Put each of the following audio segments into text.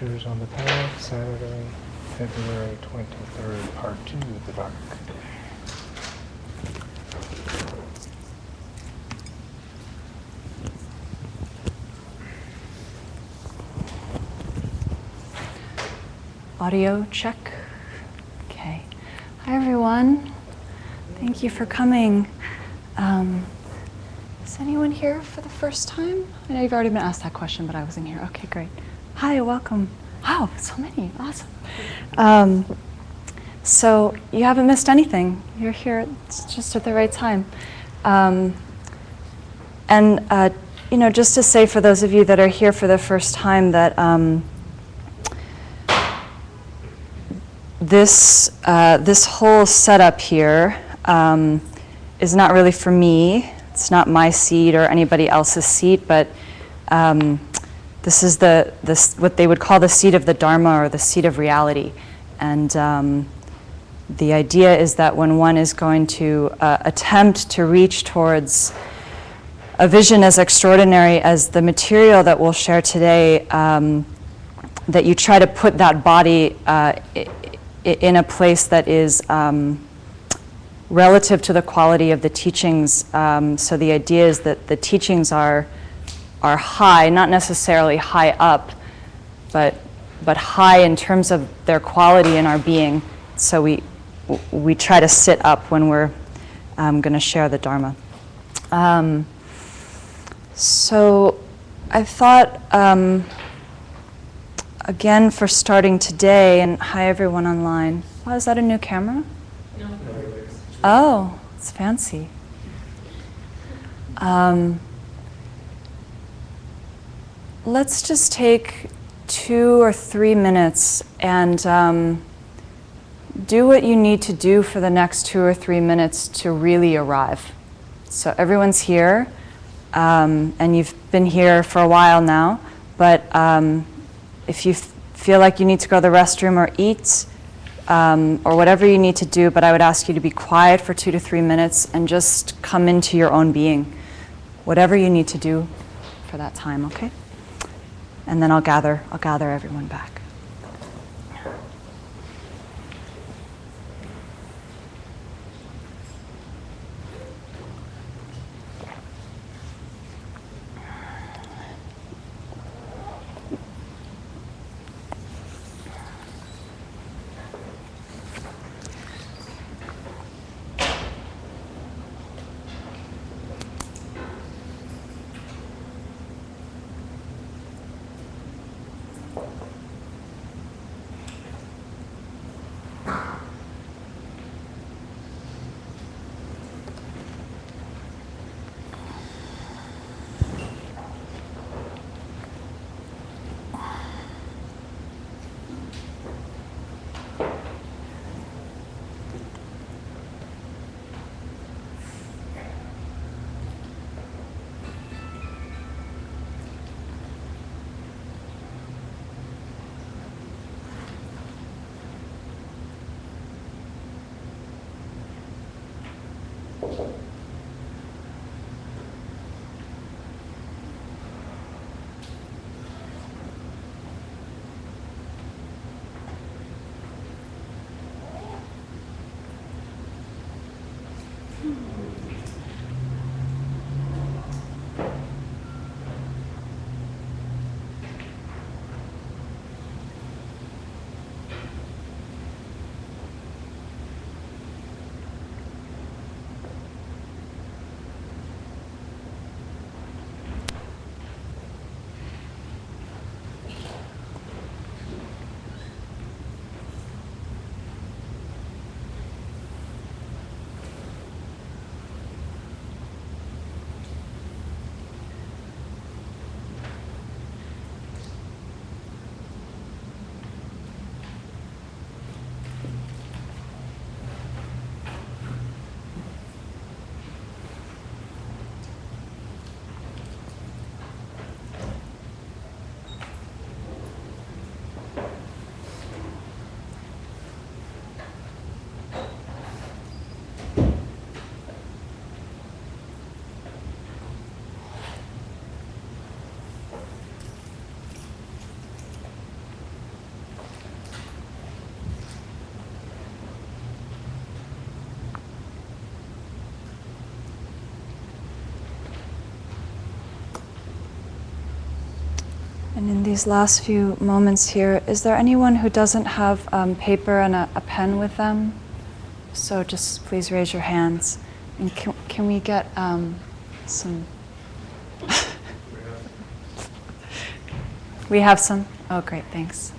Scriptures on the Path, Saturday, February 23rd, Part 2, The Dark. Audio check. Okay. Hi, everyone. Thank you for coming. Is anyone here for the first time? I know you've already been asked that question, but I wasn't here. Okay, great. Hi, welcome. Wow, so many. Awesome. So you haven't missed anything. You're here just at the right time. Just to say for those of you that are here for the first time that this whole setup here is not really for me. It's not my seat or anybody else's seat, but this is what they would call the seat of the Dharma or the seat of reality. And the idea is that when one is going to attempt to reach towards a vision as extraordinary as the material that we'll share today, that you try to put that body in a place that is relative to the quality of the teachings. So the idea is that the teachings are high, not necessarily high up, but high in terms of their quality in our being. So we try to sit up when we're going to share the Dharma. So I thought, again, for starting today, and hi everyone online. Wow, is that a new camera? No. Oh, it's fancy. Let's just take 2 or 3 minutes and do what you need to do for the next 2 or 3 minutes to really arrive. So everyone's here, and you've been here for a while now, but if you feel like you need to go to the restroom or eat, or whatever you need to do, but I would ask you to be quiet for 2 to 3 minutes and just come into your own being, whatever you need to do for that time, okay? And then I'll gather everyone back. And in these last few moments here, is there anyone who doesn't have paper and a pen with them? So just please raise your hands. And can we get some? We have some? Oh, great, thanks.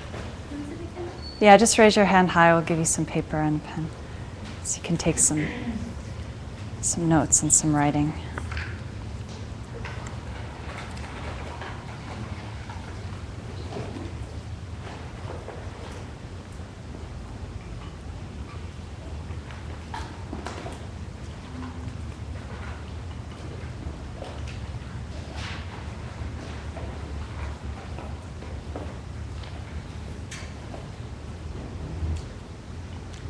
Yeah, just raise your hand high. We'll give you some paper and a pen so you can take some notes and some writing.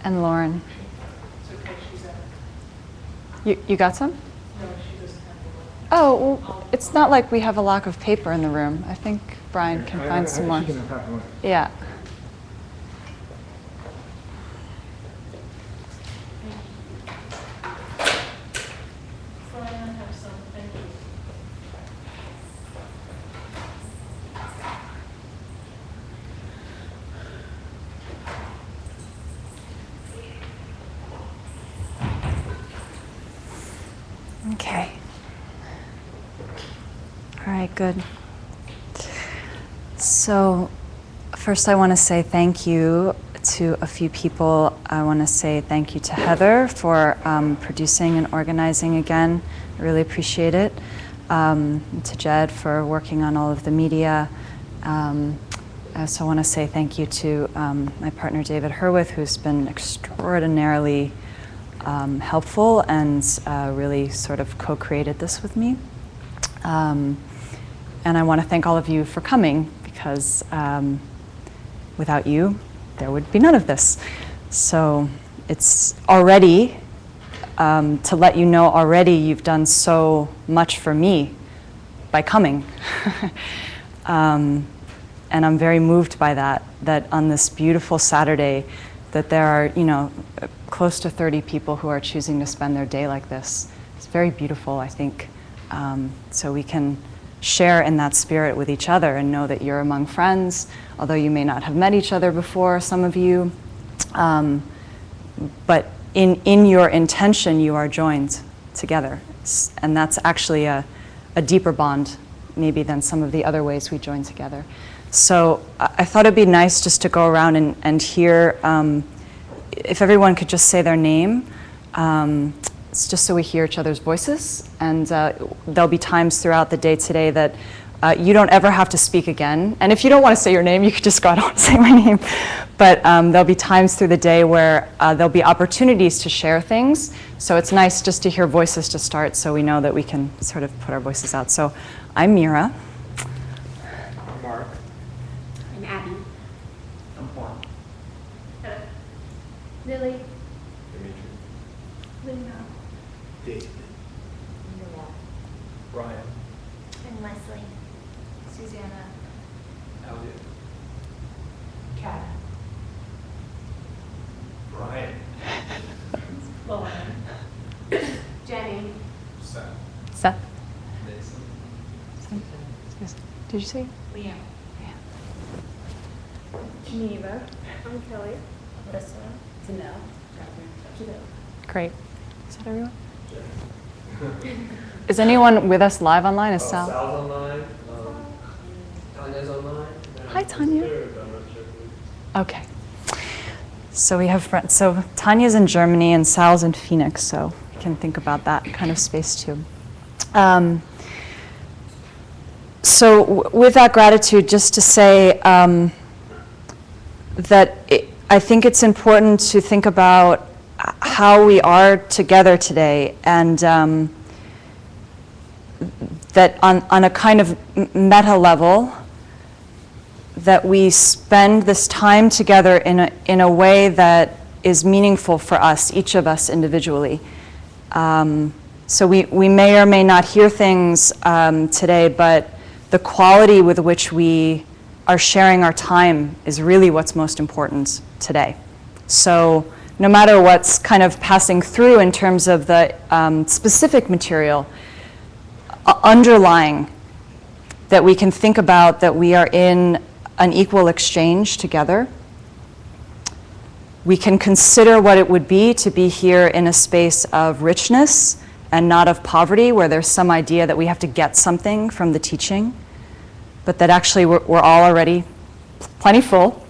And Lauren. It's okay, she's at. You got some? No, she doesn't have the. Oh, well, it's not like we have a lack of paper in the room. I think Brian can find some more. Yeah. Brian, I have some, thank you. Okay. All right, good. So first I want to say thank you to a few people. I want to say thank you to Heather for producing and organizing again. I really appreciate it. To Jed for working on all of the media. I also want to say thank you to my partner David Hurwith, who's been extraordinarily helpful and really sort of co-created this with me. And I want to thank all of you for coming because without you, there would be none of this. So it's already, to let you know already, you've done so much for me by coming. And I'm very moved by that on this beautiful Saturday, that there are, close to 30 people who are choosing to spend their day like this. It's very beautiful, I think. So we can share in that spirit with each other and know that you're among friends, although you may not have met each other before, some of you. But in your intention, you are joined together. And that's actually a deeper bond, maybe, than some of the other ways we join together. So I thought it'd be nice just to go around and hear, if everyone could just say their name, it's just so we hear each other's voices. And there'll be times throughout the day today that you don't ever have to speak again. And if you don't want to say your name, you could just go, I don't want to say my name. But there'll be times through the day where there'll be opportunities to share things. So it's nice just to hear voices to start so we know that we can sort of put our voices out. So I'm Mira. I'm Mark. I'm Abby. I'm Juan. Lily. Dimitri. Luna. David. Brian. And Leslie. Susanna. Elliot. Kat. Brian. Lauren. Jenny. Seth. Seth? Mason. Did you say? Liam. Geneva. I'm Kelly. Alyssa. Danelle. Catherine. Great. Is that everyone? Is anyone with us live online? Is Sal? Sal's online. Tanya's online. Hi, Tanya. Third, I'm not sure who. Okay. So we have friends. So Tanya's in Germany and Sal's in Phoenix, so we can think about that kind of space too. So with that gratitude, just to say that I think it's important to think about how we are together today, and that on a kind of meta level, that we spend this time together in a way that is meaningful for us, each of us individually. So we may or may not hear things today, but the quality with which we are sharing our time is really what's most important today. So no matter what's kind of passing through in terms of the specific material, underlying that we can think about that we are in an equal exchange together. We can consider what it would be to be here in a space of richness and not of poverty, where there's some idea that we have to get something from the teaching, but that actually we're all already plenty full.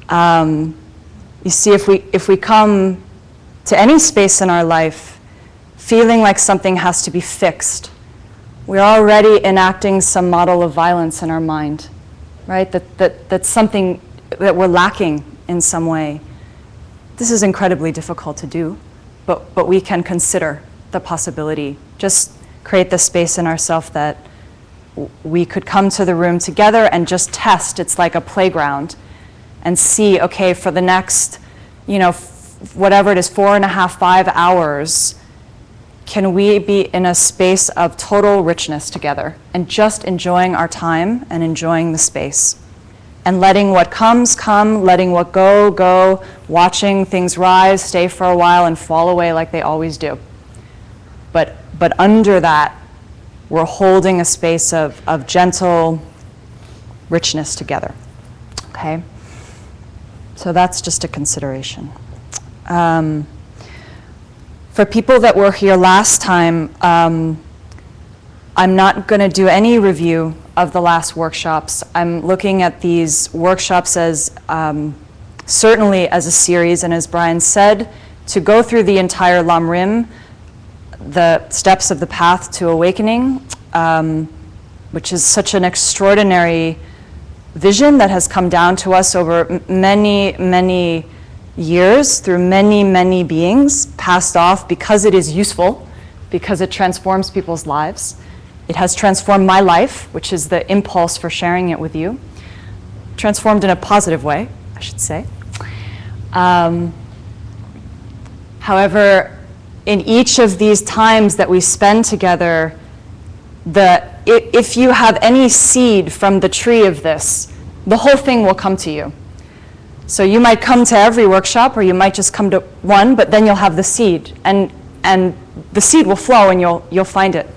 You see, if we come to any space in our life feeling like something has to be fixed, we're already enacting some model of violence in our mind, right? That's something that we're lacking in some way. This is incredibly difficult to do, but we can consider the possibility. Just create the space in ourselves that we could come to the room together and just test. It's like a playground, and see, okay, for the next, whatever it is, 4.5, 5 hours, can we be in a space of total richness together and just enjoying our time and enjoying the space? And letting what comes, come, letting what go, watching things rise, stay for a while, and fall away like they always do. But under that, we're holding a space of gentle richness together, okay? So that's just a consideration. For people that were here last time, I'm not going to do any review of the last workshops. I'm looking at these workshops as certainly as a series, and as Brian said, to go through the entire Lam Rim, the steps of the path to awakening, which is such an extraordinary vision that has come down to us over many, many years through many, many beings, passed off because it is useful, because it transforms people's lives. It has transformed my life, which is the impulse for sharing it with you. Transformed in a positive way, I should say. However, in each of these times that we spend together, if you have any seed from the tree of this, the whole thing will come to you. So you might come to every workshop, or you might just come to one, but then you'll have the seed, and the seed will flow, and you'll find it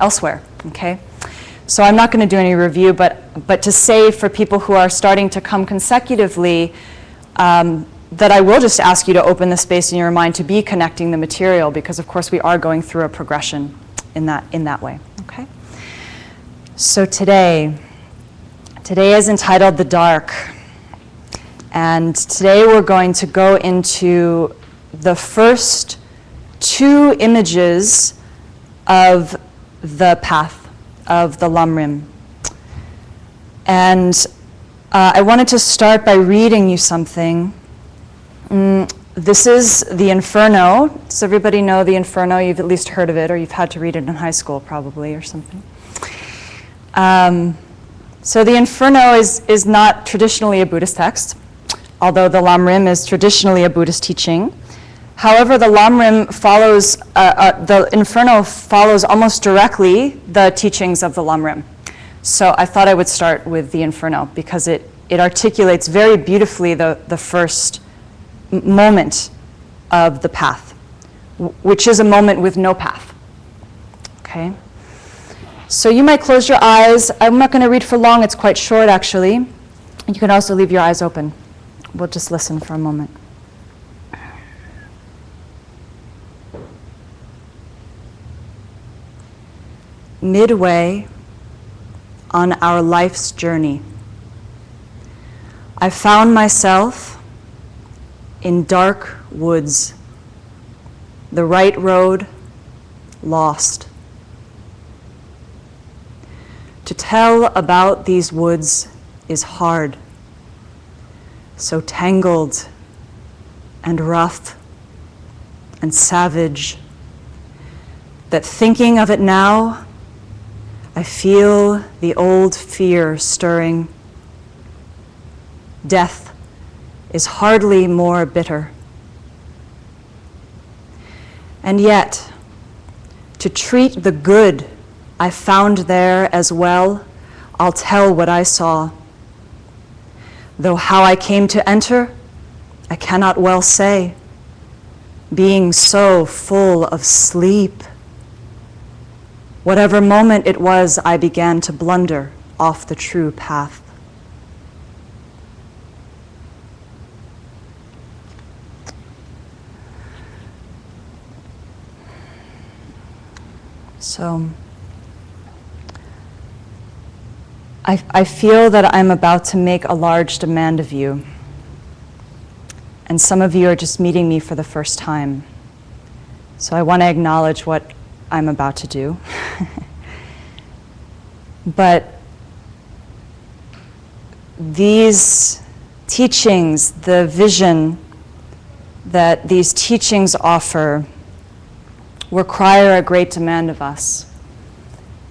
elsewhere. Okay, so I'm not going to do any review, but to say for people who are starting to come consecutively, that I will just ask you to open the space in your mind to be connecting the material, because of course we are going through a progression in that way. Okay. So today is entitled The Dark, and today we're going to go into the first 2 images of the path of the Lam Rim. And I wanted to start by reading you something. This is the Inferno. Does everybody know the Inferno? You've at least heard of it, or you've had to read it in high school probably, or something. So the Inferno is not traditionally a Buddhist text, although the Lam Rim is traditionally a Buddhist teaching. However, the Lam Rim follows, the Inferno follows almost directly the teachings of the Lam Rim. So I thought I would start with the Inferno, because it articulates very beautifully the first moment of the path, which is a moment with no path. Okay? So you might close your eyes. I'm not going to read for long. It's quite short, actually. You can also leave your eyes open. We'll just listen for a moment. Midway on our life's journey, I found myself in dark woods, the right road lost. To tell about these woods is hard, so tangled and rough and savage that thinking of it now, I feel the old fear stirring. Death is hardly more bitter. And yet, to treat the good I found there as well, I'll tell what I saw. Though how I came to enter, I cannot well say, being so full of sleep. Whatever moment it was, I began to blunder off the true path. So, I feel that I'm about to make a large demand of you. And some of you are just meeting me for the first time. So I want to acknowledge what I'm about to do. But these teachings, the vision that these teachings offer, require a great demand of us.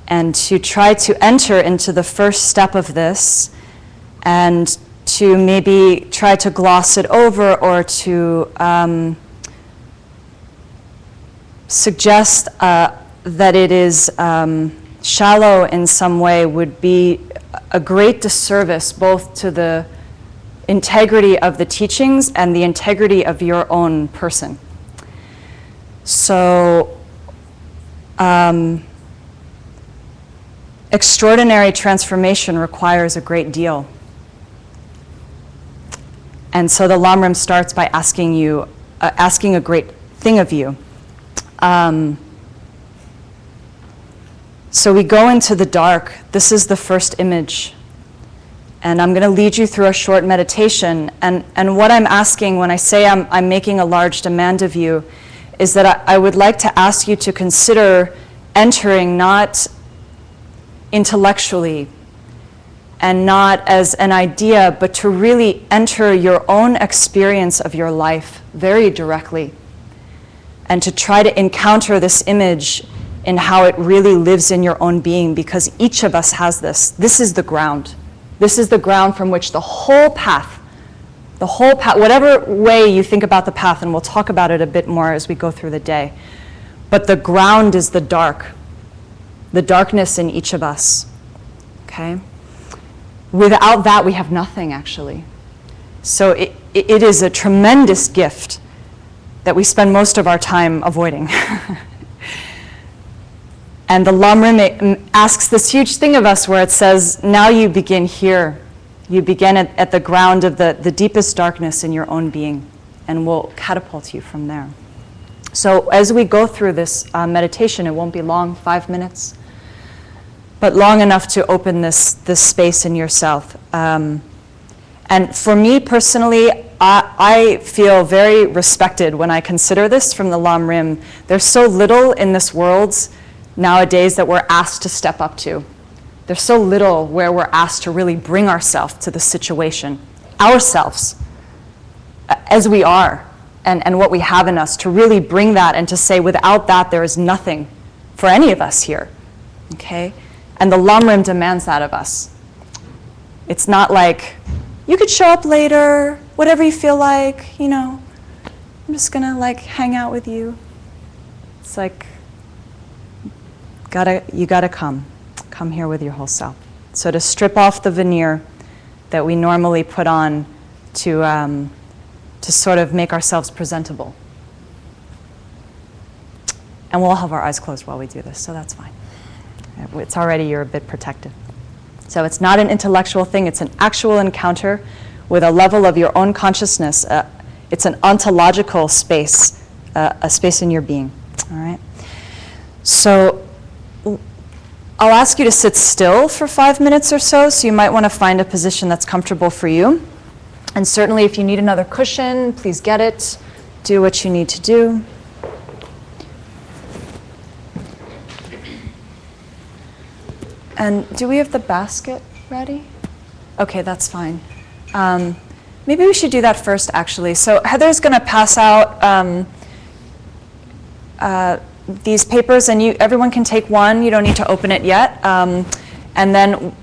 And to try to enter into the first step of this and to maybe try to gloss it over or to suggest that it is shallow in some way would be a great disservice both to the integrity of the teachings and the integrity of your own person. So, extraordinary transformation requires a great deal. And so the Lamrim starts by asking a great thing of you. So we go into the dark. This is the first image. And I'm going to lead you through a short meditation. And what I'm asking when I say I'm making a large demand of you is that I would like to ask you to consider entering not intellectually and not as an idea, but to really enter your own experience of your life very directly and to try to encounter this image in how it really lives in your own being, because each of us has this. This is the ground. This is the ground from which the whole path, whatever way you think about the path, and we'll talk about it a bit more as we go through the day, but the ground is the darkness in each of us, okay? Without that, we have nothing, actually. So it is a tremendous gift that we spend most of our time avoiding. And the Lamrim asks this huge thing of us where it says, now you begin here. You begin at the ground of the deepest darkness in your own being, and we'll catapult you from there. So as we go through this meditation, it won't be long, 5 minutes, but long enough to open this space in yourself. And for me personally, I feel very respected when I consider this from the Lamrim. There's so little in this world nowadays that we're asked to step up to. There's so little where we're asked to really bring ourselves to the situation, ourselves, as we are, and what we have in us, to really bring that and to say, without that, there is nothing for any of us here, okay? And the Lamrim demands that of us. It's not like, you could show up later, whatever you feel like, I'm just gonna hang out with you. It's like, you gotta come here with your whole self. So to strip off the veneer that we normally put on to sort of make ourselves presentable. And we'll have our eyes closed while we do this, so that's fine. It's already, you're a bit protected. So it's not an intellectual thing, it's an actual encounter with a level of your own consciousness. It's an ontological space, a space in your being, all right? So I'll ask you to sit still for 5 minutes or so you might want to find a position that's comfortable for you. And certainly if you need another cushion, please get it. Do what you need to do. And do we have the basket ready? Okay, that's fine. Maybe we should do that first, actually. So Heather's going to pass out these papers, and everyone can take one. You don't need to open it yet. And then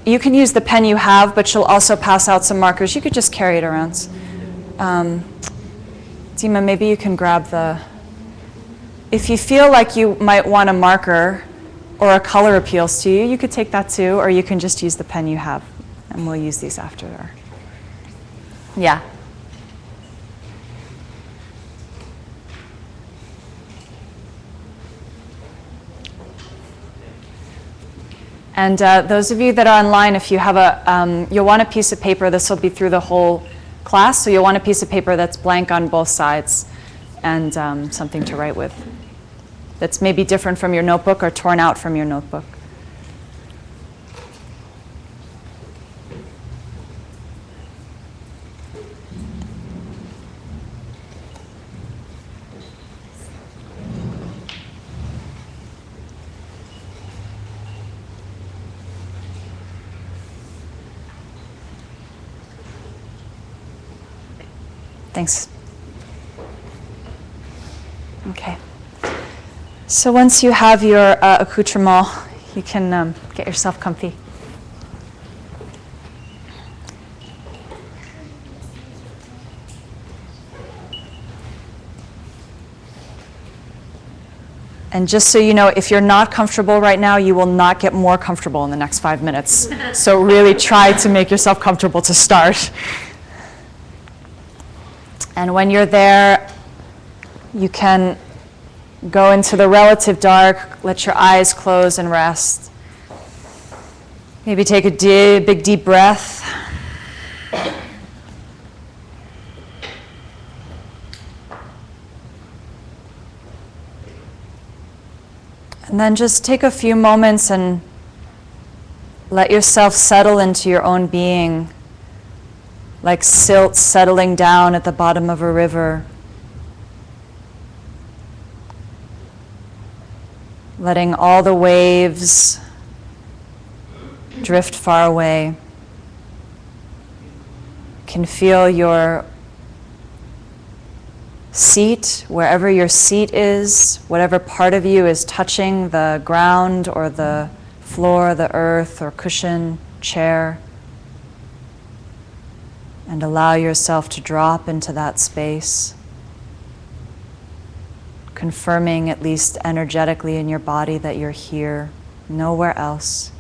you can use the pen you have, but she'll also pass out some markers. You could just carry it around. Dima, maybe you can grab if you feel like you might want a marker or a color appeals to you, you could take that too, or you can just use the pen you have, and we'll use these after. Yeah. And those of you that are online, if you have you'll want a piece of paper. This will be through the whole class, so you'll want a piece of paper that's blank on both sides and something to write with. That's maybe different from your notebook or torn out from your notebook. Thanks. Okay. So once you have your accoutrement, you can get yourself comfy. And just so you know, if you're not comfortable right now, you will not get more comfortable in the next 5 minutes. So really try to make yourself comfortable to start. And when you're there, you can go into the relative dark, let your eyes close and rest. Maybe take a big deep breath. And then just take a few moments and let yourself settle into your own being, like silt settling down at the bottom of a river. Letting all the waves drift far away. You can feel your seat, wherever your seat is, whatever part of you is touching the ground or the floor, the earth or cushion, chair. And allow yourself to drop into that space, confirming at least energetically in your body that you're here, nowhere else.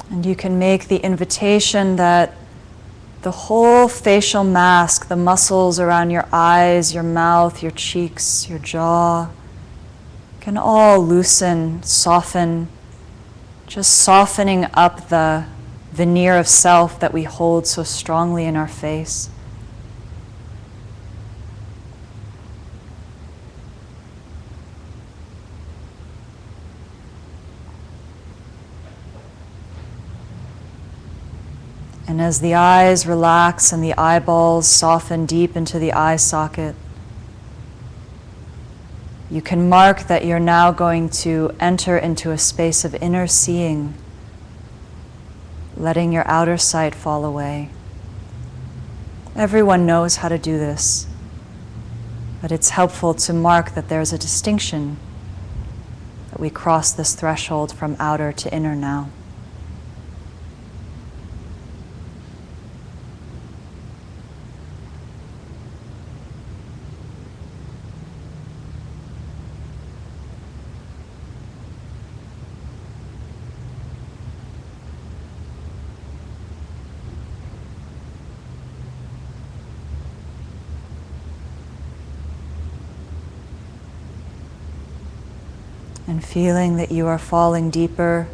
And you can make the invitation that the whole facial mask, the muscles around your eyes, your mouth, your cheeks, your jaw, can all loosen, soften, just softening up the veneer of self that we hold so strongly in our face. And as the eyes relax and the eyeballs soften deep into the eye socket, you can mark that you're now going to enter into a space of inner seeing, letting your outer sight fall away. Everyone knows how to do this, but it's helpful to mark that there's a distinction, that we cross this threshold from outer to inner now. And feeling that you are falling deeper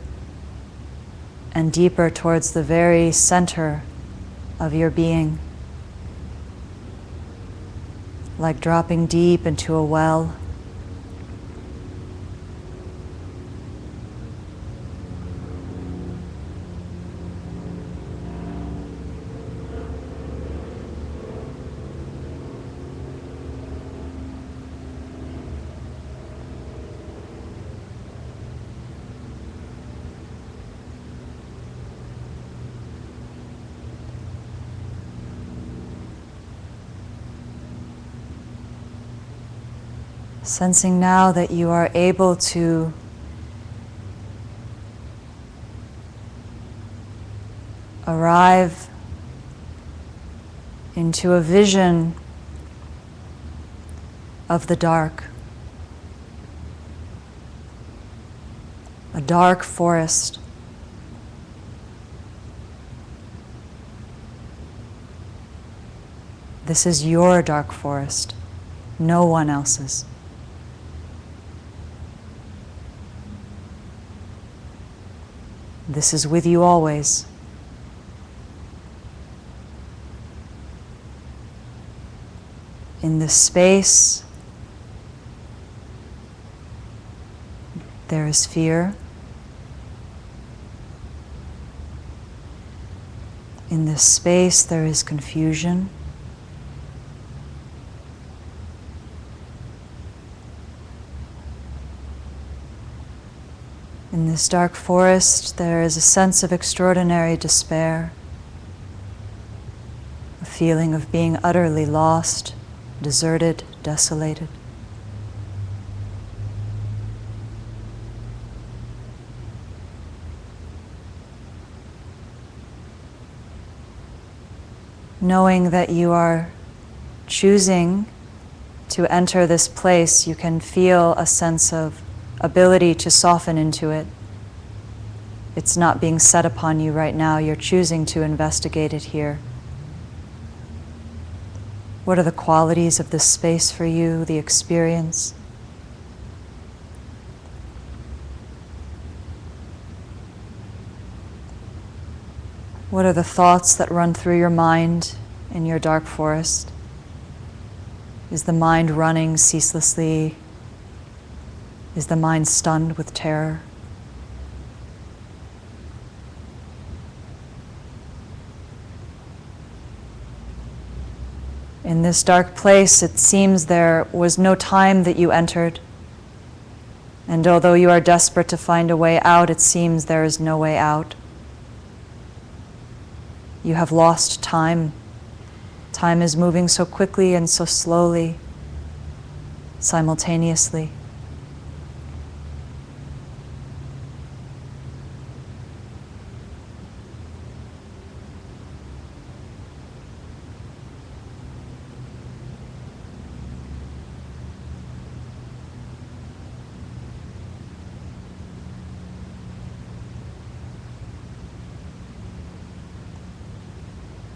and deeper towards the very center of your being, like dropping deep into a well. Sensing now that you are able to arrive into a vision of the dark, a dark forest. This is your dark forest, no one else's. This is with you always. In this space, there is fear. In this space, there is confusion. In this dark forest, there is a sense of extraordinary despair, a feeling of being utterly lost, deserted, desolated. Knowing that you are choosing to enter this place, you can feel a sense of ability to soften into it. It's not being set upon you right now. You're choosing to investigate it here. What are the qualities of this space for you, the experience? What are the thoughts that run through your mind in your dark forest? Is the mind running ceaselessly? Is the mind stunned with terror? In this dark place, it seems there was no time that you entered. And although you are desperate to find a way out, it seems there is no way out. You have lost time. Time is moving so quickly and so slowly, simultaneously.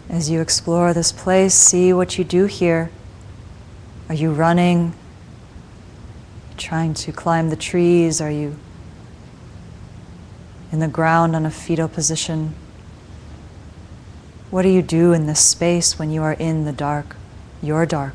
As you explore this place, see what you do here. Are you running? Trying to climb the trees? Are you in the ground on a fetal position? What do you do in this space when you are in the dark, your dark?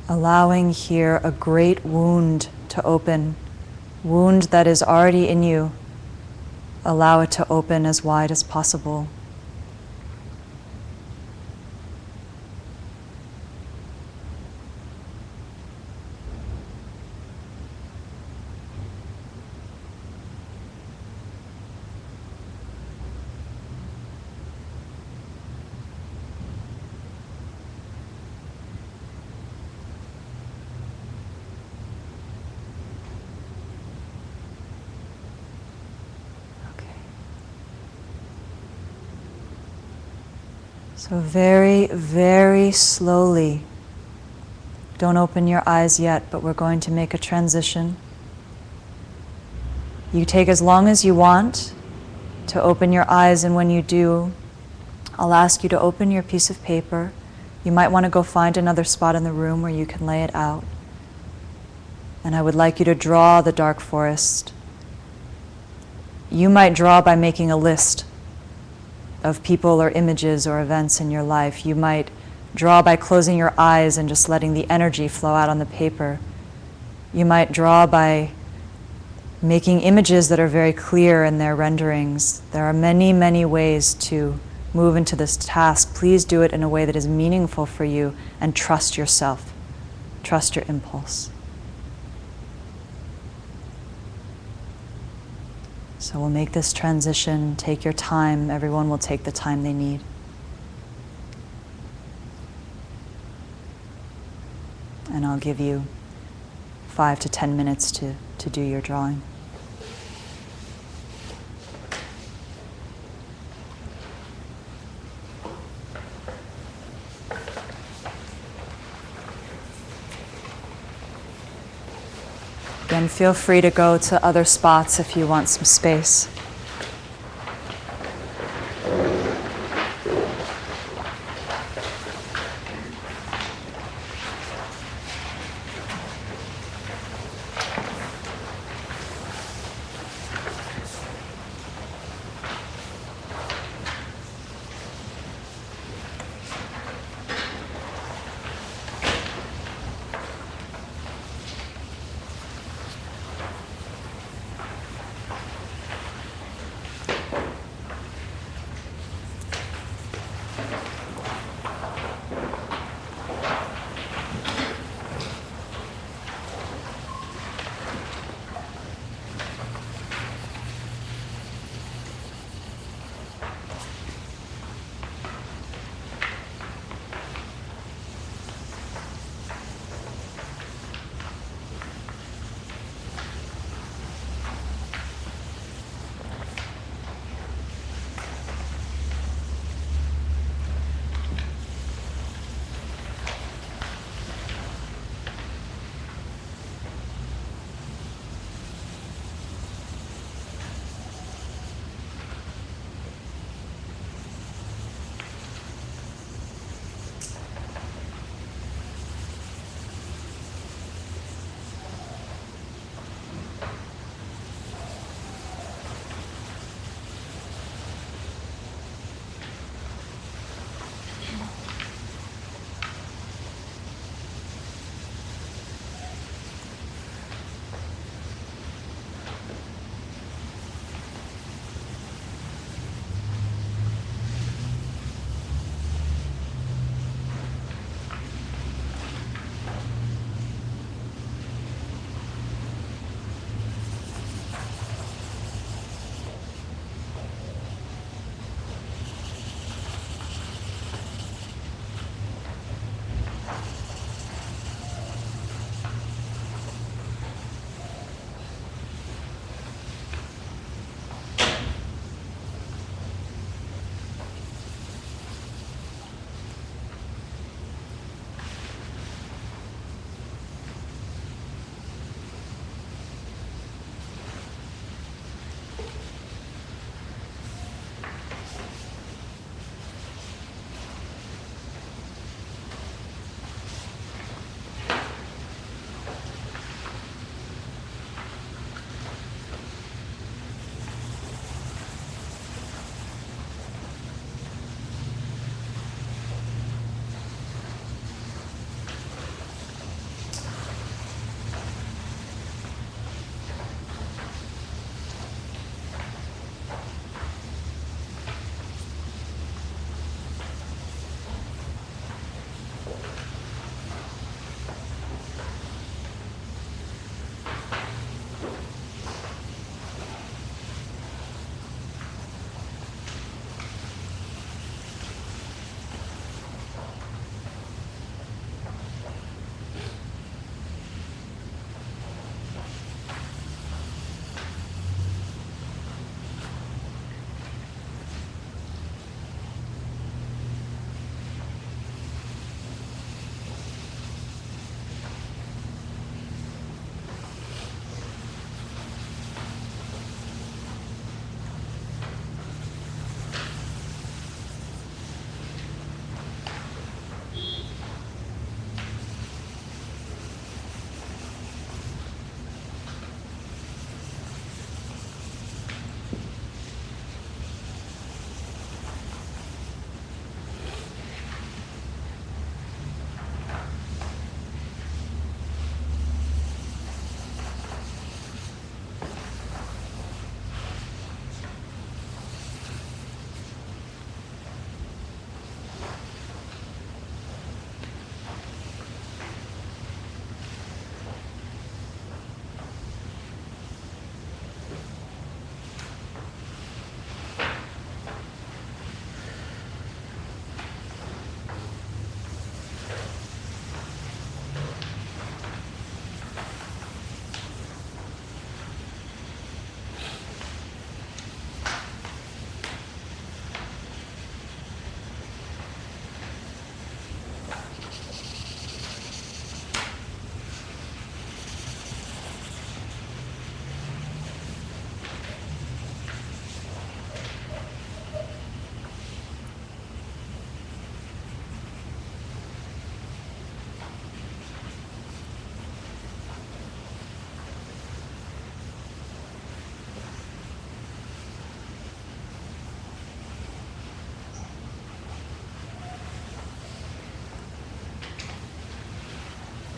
Allowing here a great wound to open, wound that is already in you. Allow it to open as wide as possible. So very, very slowly, don't open your eyes yet, but we're going to make a transition. You take as long as you want to open your eyes, and when you do, I'll ask you to open your piece of paper. You might want to go find another spot in the room where you can lay it out. And I would like you to draw the dark forest. You might draw by making a list of people or images or events in your life. You might draw by closing your eyes and just letting the energy flow out on the paper. You might draw by making images that are very clear in their renderings. There are many, many ways to move into this task. Please do it in a way that is meaningful for you, and trust yourself. Trust your impulse. So we'll make this transition. Take your time. Everyone will take the time they need. And I'll give you 5 to 10 minutes to to do your drawing. Again, feel free to go to other spots if you want some space.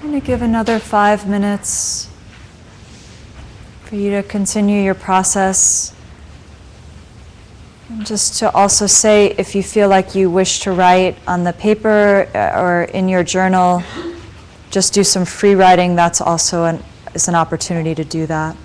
I'm going to give another 5 minutes for you to continue your process. And just to also say, if you feel like you wish to write on the paper or in your journal, just do some free writing. That's also is an opportunity to do that.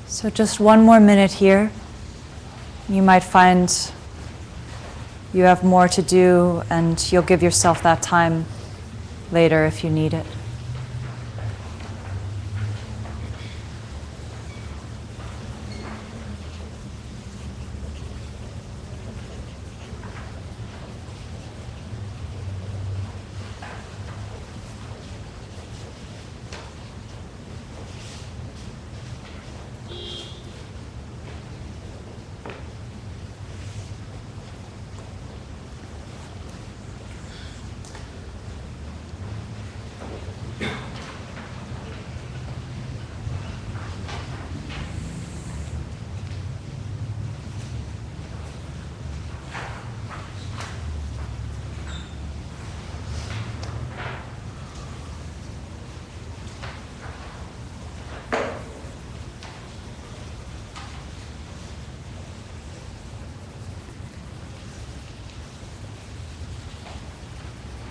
So just one more minute here. You might find you have more to do, and you'll give yourself that time later if you need it.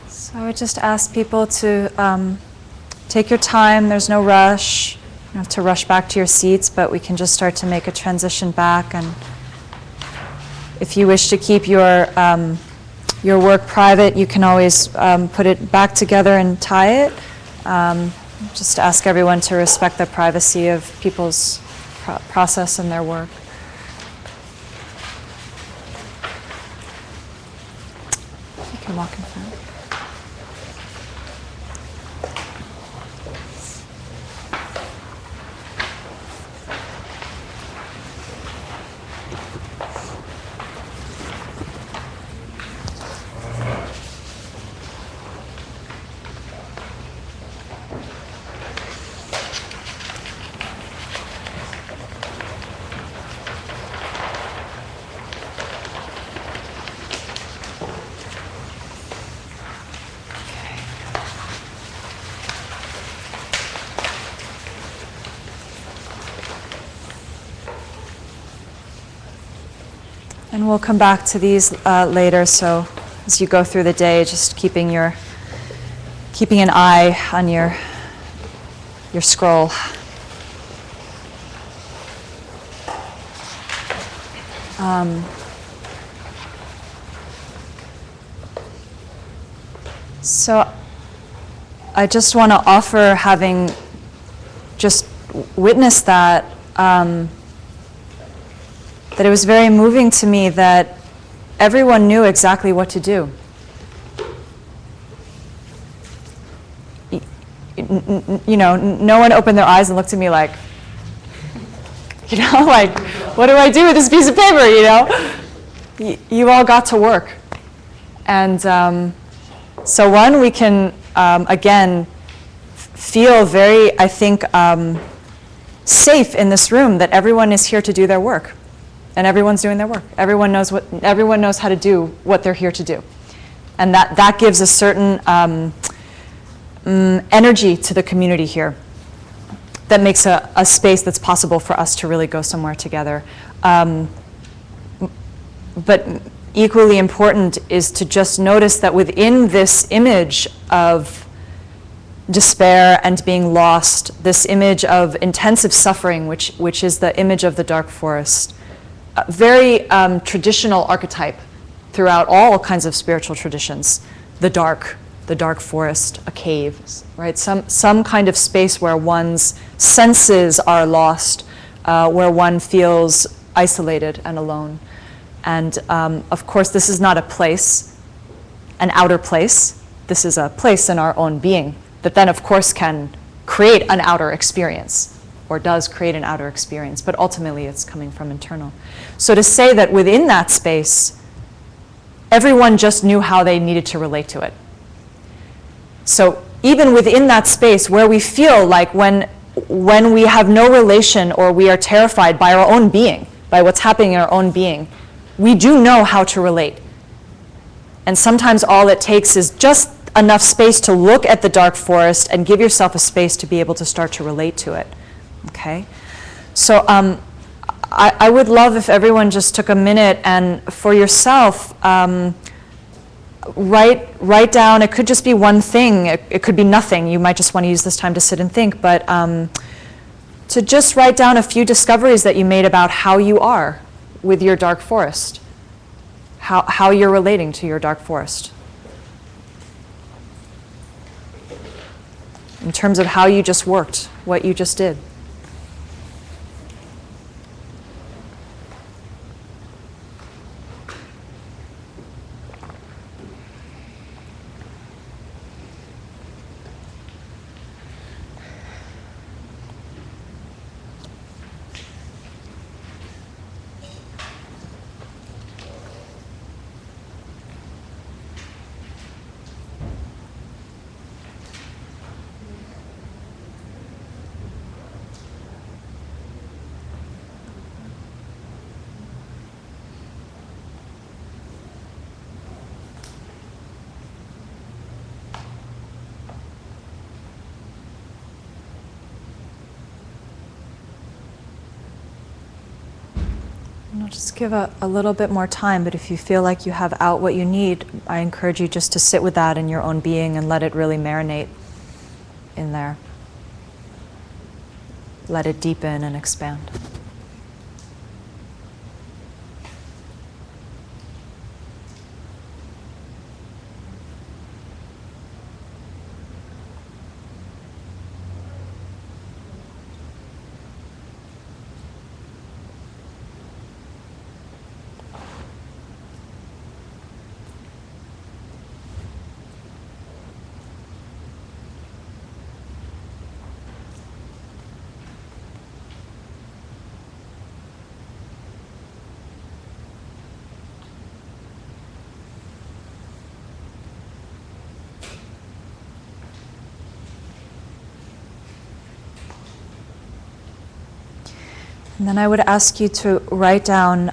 So I would just ask people to take your time, there's no rush. You don't have to rush back to your seats, but we can just start to make a transition back. And if you wish to keep your work private, you can always put it back together and tie it. Just ask everyone to respect the privacy of people's process and their work. You can walk in front. And we'll come back to these later, so as you go through the day, just keeping an eye on your scroll. So I just want to offer, having just witnessed that, that it was very moving to me that everyone knew exactly what to do. You know, no one opened their eyes and looked at me like, you know, like, what do I do with this piece of paper, you know? You all got to work. And so one, we can, again, feel very, I think, safe in this room that everyone is here to do their work. And everyone's doing their work. Everyone knows how to do what they're here to do. And that gives a certain energy to the community here that makes a space that's possible for us to really go somewhere together. But equally important is to just notice that within this image of despair and being lost, this image of intensive suffering, which is the image of the dark forest, a very traditional archetype throughout all kinds of spiritual traditions, the dark forest, a cave, right? Some kind of space where one's senses are lost, where one feels isolated and alone. And of course, this is not a place, an outer place. This is a place in our own being that then, of course, can create an outer experience, or does create an outer experience, but ultimately it's coming from internal. So to say that within that space, everyone just knew how they needed to relate to it. So even within that space where we feel like when we have no relation or we are terrified by our own being, by what's happening in our own being, we do know how to relate. And sometimes all it takes is just enough space to look at the dark forest and give yourself a space to be able to start to relate to it. Okay, so I would love if everyone just took a minute and for yourself, write down, it could just be one thing, it could be nothing, you might just want to use this time to sit and think, but to just write down a few discoveries that you made about how you are with your dark forest, how you're relating to your dark forest. In terms of how you just worked, what you just did. And I'll just give a little bit more time, but if you feel like you have out what you need, I encourage you just to sit with that in your own being and let it really marinate in there. let it deepen and expand. And then I would ask you to write down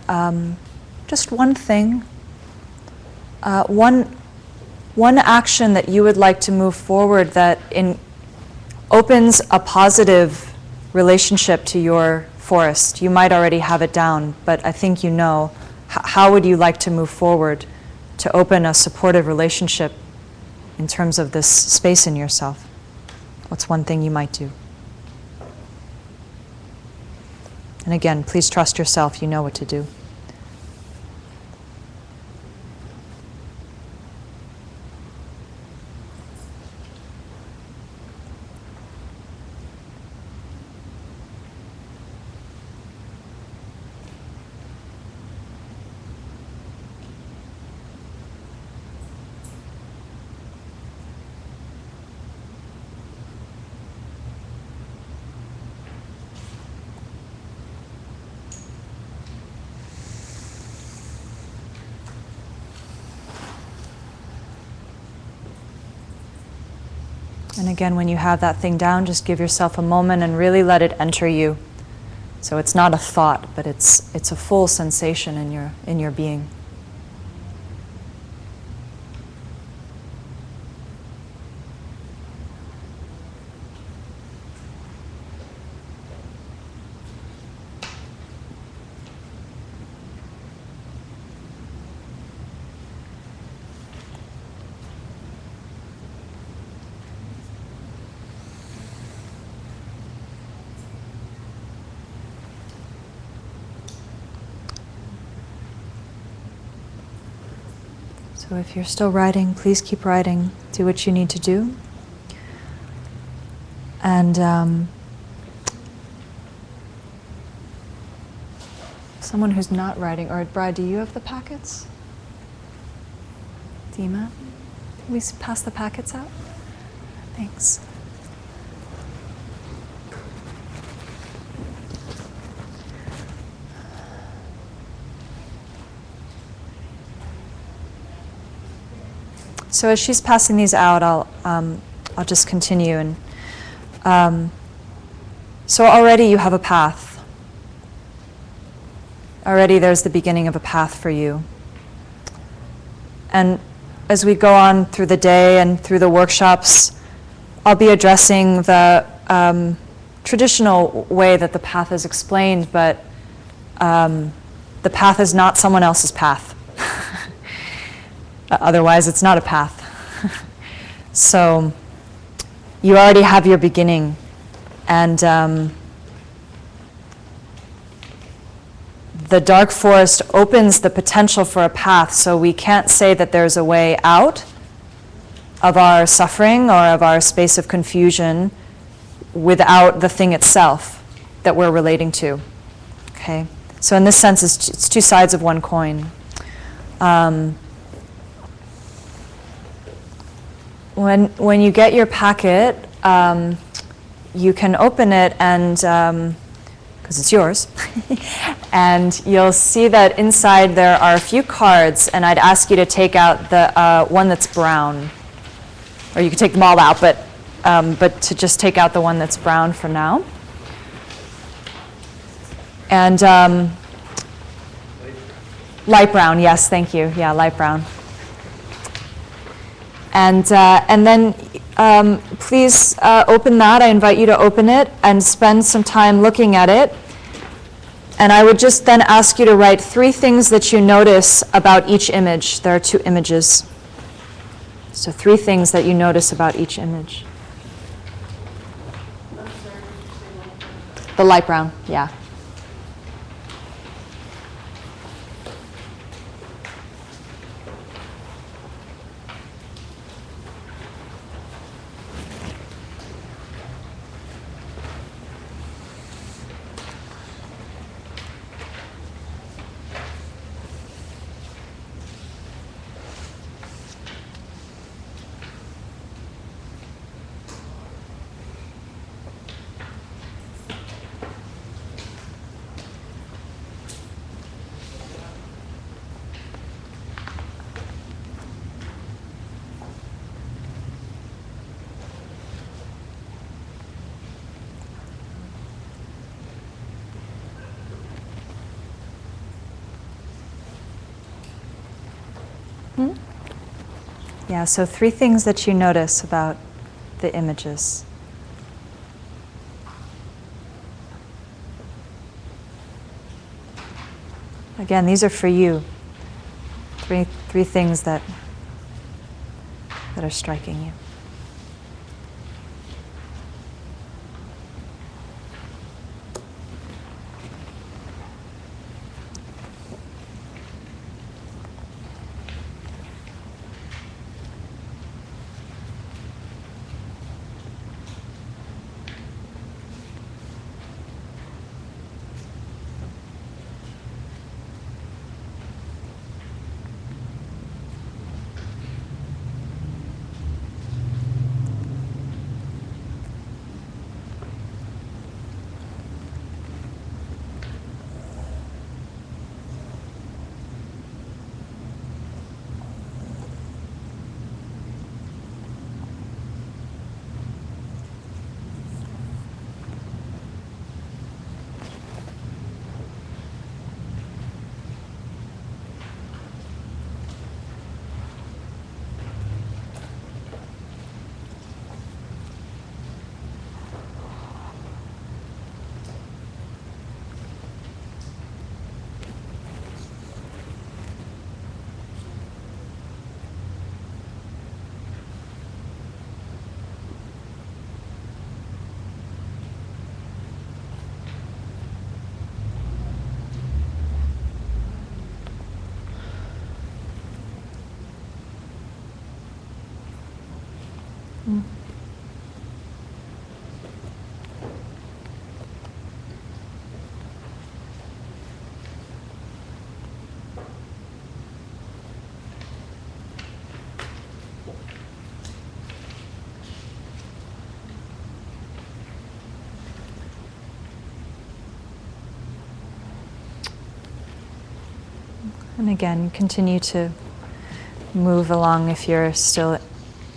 just one thing, one action that you would like to move forward that opens a positive relationship to your forest. You might already have it down, but I think you know. How would you like to move forward to open a supportive relationship in terms of this space in yourself? What's one thing you might do? And again, please trust yourself, you know what to do. And again, when you have that thing down, just give yourself a moment and really let it enter you. So it's not a thought, but it's a full sensation in your being. So if you're still writing, please keep writing. Do what you need to do. And someone who's not writing, or Bride, do you have the packets? Dima, can we pass the packets out? Thanks. So as she's passing these out, I'll just continue. And so already you have a path. Already there's the beginning of a path for you. And as we go on through the day and through the workshops, I'll be addressing the traditional way that the path is explained, but the path is not someone else's path. Otherwise, it's not a path. So you already have your beginning. And the dark forest opens the potential for a path, so we can't say that there's a way out of our suffering or of our space of confusion without the thing itself that we're relating to. Okay? So in this sense, it's two sides of one coin. When you get your packet, you can open it and, because it's yours, and you'll see that inside there are a few cards, and I'd ask you to take out the one that's brown. Or you could take them all out, but to just take out the one that's brown for now. And light brown, yes, thank you. Yeah, light brown. And then please open that. I invite you to open it and spend some time looking at it. And I would just then ask you to write 3 things that you notice about each image. There are 2 images. So 3 things that you notice about each image. The light brown, yeah. Yeah, so 3 things that you notice about the images. Again, these are for you. Three things that are striking you. And again, continue to move along. If you're still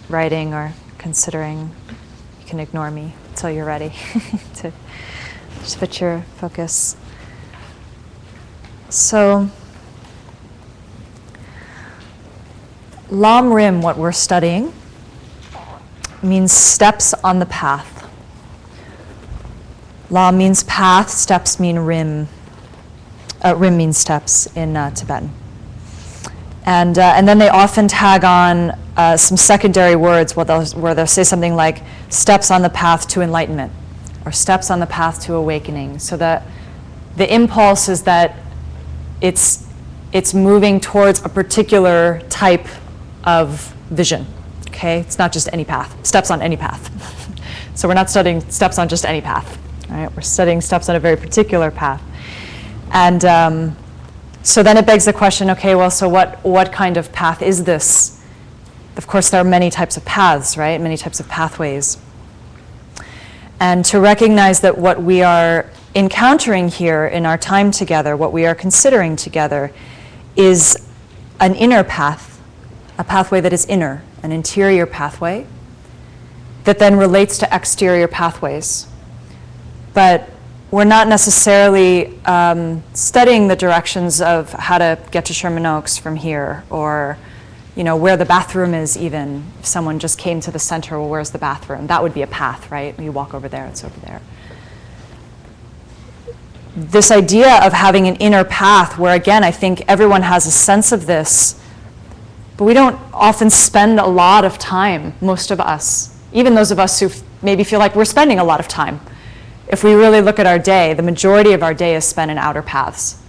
writing or considering, you can ignore me until you're ready to switch your focus. So, Lam Rim, what we're studying, means steps on the path. Lam means path, steps mean rim. Rim means steps in Tibetan. And then they often tag on some secondary words where they'll say something like steps on the path to enlightenment or steps on the path to awakening. So that the impulse is that it's moving towards a particular type of vision. Okay, it's not just any path, steps on any path. So we're not studying steps on just any path. All right, we're studying steps on a very particular path. And so then it begs the question, okay, well, so what kind of path is this? Of course, there are many types of paths, right? Many types of pathways. And to recognize that what we are encountering here in our time together, what we are considering together, is an inner path, a pathway that is inner, an interior pathway, that then relates to exterior pathways. But we're not necessarily studying the directions of how to get to Sherman Oaks from here, or where the bathroom is even. If someone just came to the center, well, where's the bathroom? That would be a path, right? You walk over there, it's over there. This idea of having an inner path, where again, I think everyone has a sense of this, but we don't often spend a lot of time, most of us, even those of us who maybe feel like we're spending a lot of time if we really look at our day, the majority of our day is spent in outer paths.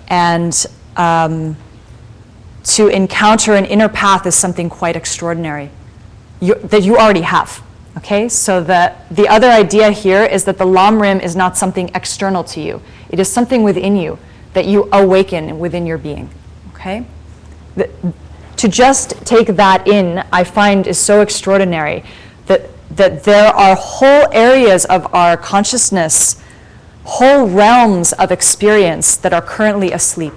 And to encounter an inner path is something quite extraordinary that you already have. Okay, so the other idea here is that the Lam Rim is not something external to you. It is something within you that you awaken within your being. Okay, to just take that in, I find is so extraordinary that there are whole areas of our consciousness, whole realms of experience that are currently asleep.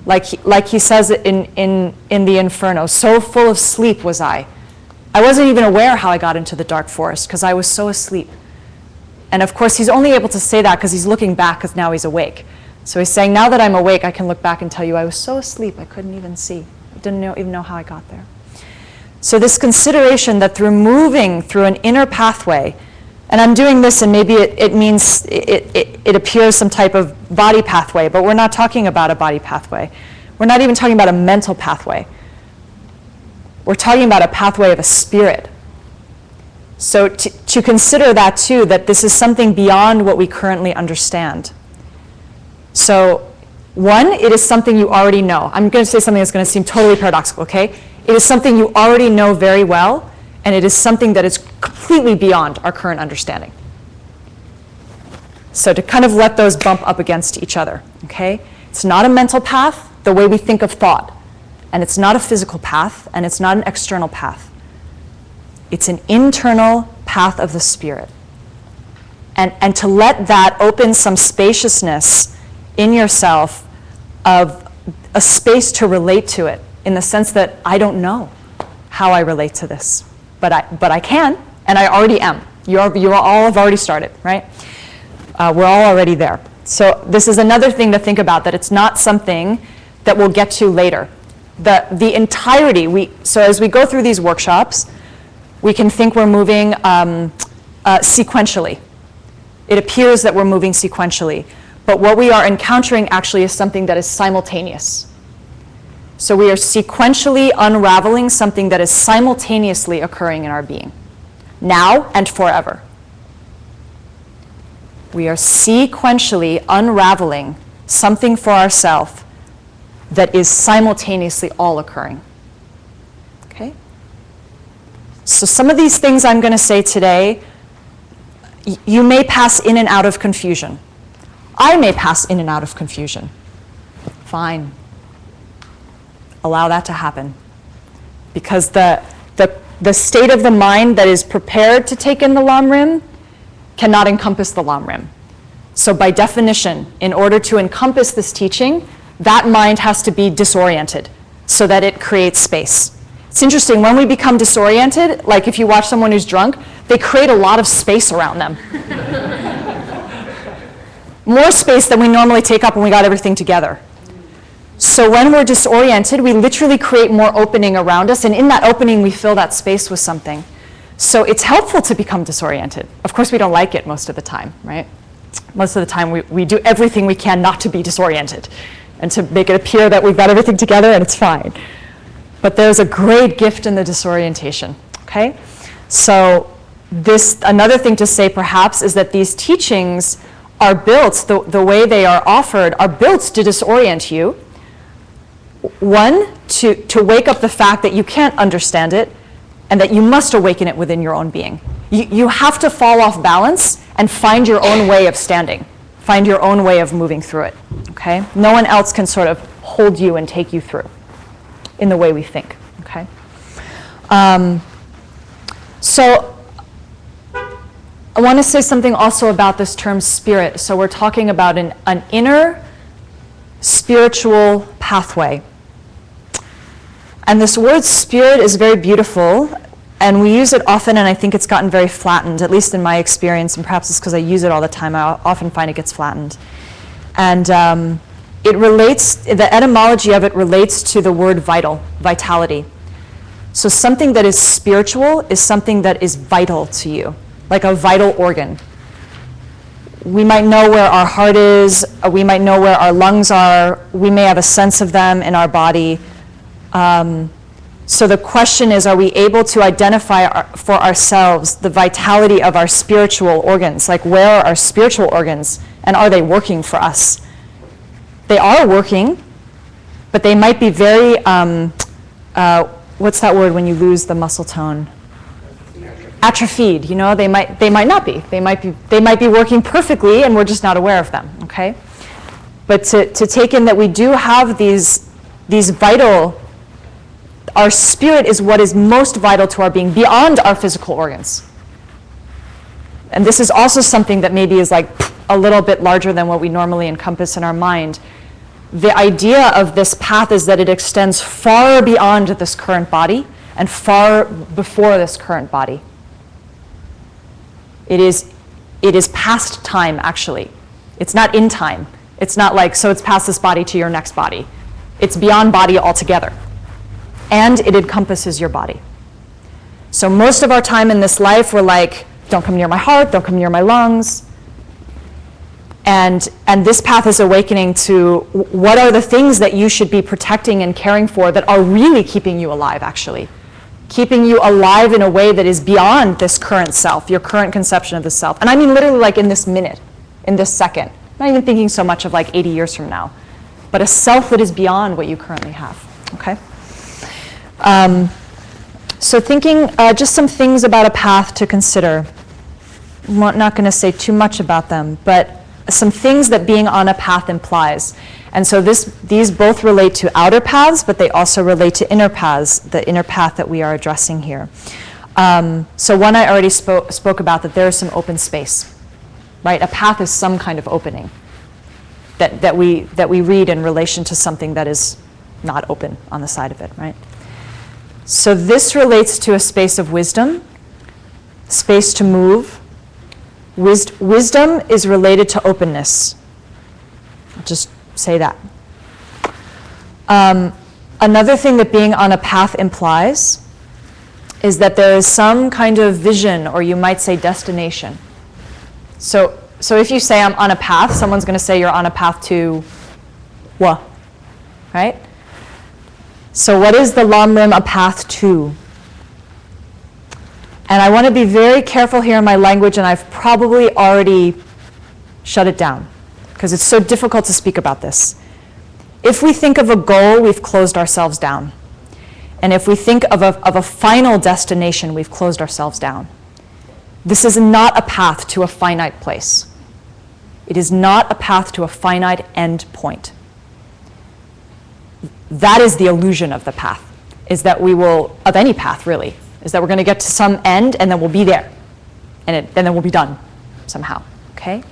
Like he says in the Inferno, so full of sleep was I. I wasn't even aware how I got into the dark forest because I was so asleep. And of course, he's only able to say that because he's looking back because now he's awake. So he's saying, now that I'm awake, I can look back and tell you I was so asleep I couldn't even see. I didn't even know how I got there. So this consideration that through moving through an inner pathway, and I'm doing this and maybe it means it appears some type of body pathway, but we're not talking about a body pathway. We're not even talking about a mental pathway. We're talking about a pathway of a spirit. So to consider that too, that this is something beyond what we currently understand. So one, it is something you already know. I'm going to say something that's going to seem totally paradoxical, okay? It is something you already know very well, and it is something that is completely beyond our current understanding. So to kind of let those bump up against each other, okay? It's not a mental path the way we think of thought, and it's not a physical path, and it's not an external path. It's an internal path of the spirit. And to let that open some spaciousness in yourself of a space to relate to it, in the sense that I don't know how I relate to this, but I can, and I already am. You all have already started, right? We're all already there. So this is another thing to think about, that it's not something that we'll get to later. The entirety, so as we go through these workshops, we can think we're moving sequentially. It appears that we're moving sequentially, but what we are encountering actually is something that is simultaneous. So we are sequentially unraveling something that is simultaneously occurring in our being, now and forever. We are sequentially unraveling something for ourselves that is simultaneously all occurring. Okay? So some of these things I'm going to say today, you may pass in and out of confusion. I may pass in and out of confusion. Fine. Allow that to happen. Because the state of the mind that is prepared to take in the Lam Rim cannot encompass the Lam Rim. So by definition, in order to encompass this teaching, that mind has to be disoriented so that it creates space. It's interesting, when we become disoriented, like if you watch someone who's drunk, they create a lot of space around them. More space than we normally take up when we got everything together. So when we're disoriented, we literally create more opening around us, and in that opening, we fill that space with something. So it's helpful to become disoriented. Of course, we don't like it most of the time, right? Most of the time, we do everything we can not to be disoriented and to make it appear that we've got everything together and it's fine. But there's a great gift in the disorientation, okay? So another thing to say perhaps is that these teachings are built, the way they are offered, are built to disorient you. One, to wake up the fact that you can't understand it and that you must awaken it within your own being. You have to fall off balance and find your own way of standing, find your own way of moving through it, okay? No one else can sort of hold you and take you through in the way we think, okay? So I want to say something also about this term spirit. So we're talking about an inner spiritual pathway. And this word spirit is very beautiful, and we use it often, and I think it's gotten very flattened, at least in my experience, and perhaps it's because I use it all the time. I often find it gets flattened. And it relates, the etymology of it relates to the word vital, vitality. So something that is spiritual is something that is vital to you, like a vital organ. We might know where our heart is, we might know where our lungs are, we may have a sense of them in our body. So the question is, are we able to identify for ourselves the vitality of our spiritual organs? Like, where are our spiritual organs, and are they working for us? They are working, but they might be very, what's that word when you lose the muscle tone? Atrophied. You know, they might not be. They might be working perfectly, and we're just not aware of them. Okay, but to take in that we do have these vital. Our spirit is what is most vital to our being, beyond our physical organs. And this is also something that maybe is like a little bit larger than what we normally encompass in our mind. The idea of this path is that it extends far beyond this current body and far before this current body. It is past time, actually. It's not in time. It's not like, so it's past this body to your next body. It's beyond body altogether. And it encompasses your body. So most of our time in this life, we're like, don't come near my heart, don't come near my lungs. And this path is awakening to what are the things that you should be protecting and caring for that are really keeping you alive, actually. Keeping you alive in a way that is beyond this current self, your current conception of the self. And I mean literally like in this minute, in this second. I'm not even thinking so much of like 80 years from now, but a self that is beyond what you currently have, okay? So thinking just some things about a path to consider. I'm not going to say too much about them, but some things that being on a path implies. And so these both relate to outer paths, but they also relate to inner paths, the inner path that we are addressing here. So one I already spoke about, that there is some open space, right? A path is some kind of opening that we read in relation to something that is not open on the side of it, right? So this relates to a space of wisdom, space to move. Wisdom is related to openness. I'll just say that. Another thing that being on a path implies is that there is some kind of vision, or you might say destination. So if you say I'm on a path, someone's going to say you're on a path to what? Right? So what is the Lam Rim a path to? And I want to be very careful here in my language, and I've probably already shut it down because it's so difficult to speak about this. If we think of a goal, we've closed ourselves down. And if we think of a final destination, we've closed ourselves down. This is not a path to a finite place. It is not a path to a finite end point. That is the illusion of the path, is that we will, of any path really, is that we're going to get to some end and then we'll be there. And then we'll be done somehow, okay?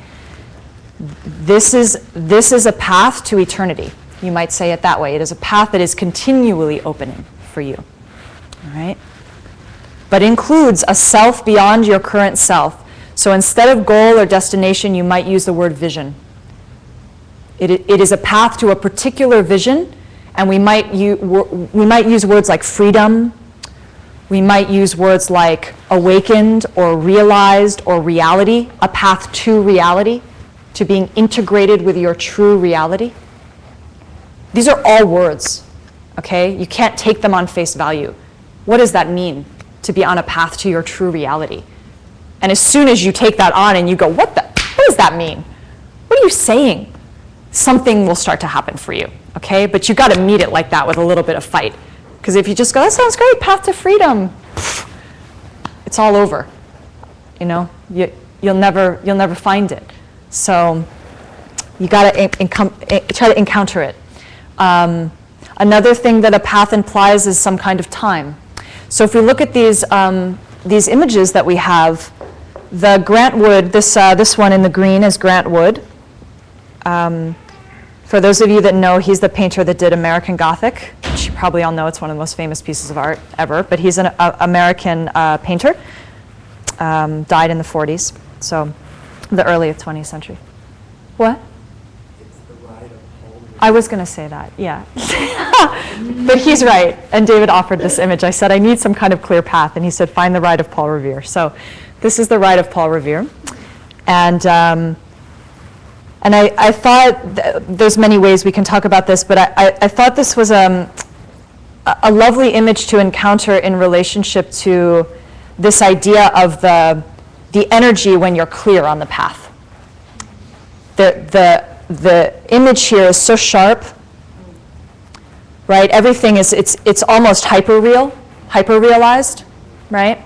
This is a path to eternity. You might say it that way. It is a path that is continually opening for you, all right? But includes a self beyond your current self. So instead of goal or destination, you might use the word vision. It is a path to a particular vision, and we might use words like freedom. We might use words like awakened or realized or reality, a path to reality, to being integrated with your true reality. These are all words, okay? You can't take them on face value. What does that mean, to be on a path to your true reality? And as soon as you take that on and you go, what does that mean? What are you saying? Something will start to happen for you, okay? But you got to meet it like that with a little bit of fight. Because if you just go, that sounds great, path to freedom, it's all over. You know, you'll never find it. So you got to try to encounter it. Another thing that a path implies is some kind of time. So if we look at these images that we have, the Grant Wood, this one in the green is Grant Wood. For those of you that know, he's the painter that did American Gothic, which you probably all know, it's one of the most famous pieces of art ever, but he's an American painter, died in the 40s, so the early 20th century. What? It's the ride of Paul Revere. I was going to say that, yeah. But he's right, and David offered this image. I said, I need some kind of clear path, and he said, find the ride of Paul Revere. So this is the ride of Paul Revere. And I thought, there's many ways we can talk about this, but I thought this was a lovely image to encounter in relationship to this idea of the energy when you're clear on the path. The image here is so sharp, right? Everything is, it's almost hyper-realized, right?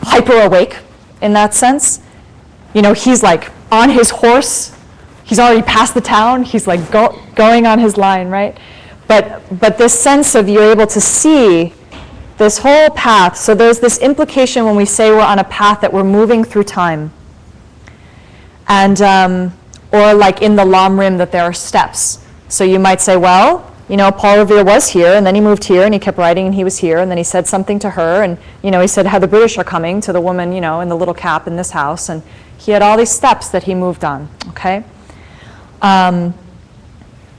Hyper-awake in that sense. You know, he's like on his horse. He's already past the town. He's like going on his line, right? But this sense of you're able to see this whole path. So there's this implication when we say we're on a path that we're moving through time. And, or like in the Lam Rim that there are steps. So you might say, well, you know, Paul Revere was here, and then he moved here, and he kept writing, and he was here, and then he said something to her, and, you know, he said how the British are coming to the woman, you know, in the little cap in this house, and he had all these steps that he moved on, okay?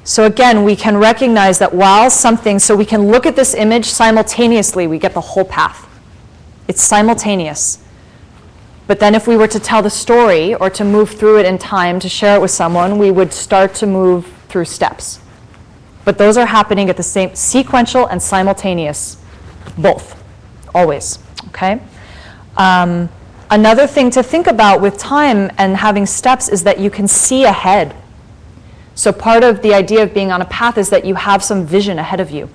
So again, we can recognize that while something, so we can look at this image simultaneously, we get the whole path. It's simultaneous. But then if we were to tell the story or to move through it in time to share it with someone, we would start to move through steps. But those are happening at the same, sequential and simultaneous, both, always, okay? Another thing to think about with time and having steps is that you can see ahead. So part of the idea of being on a path is that you have some vision ahead of you.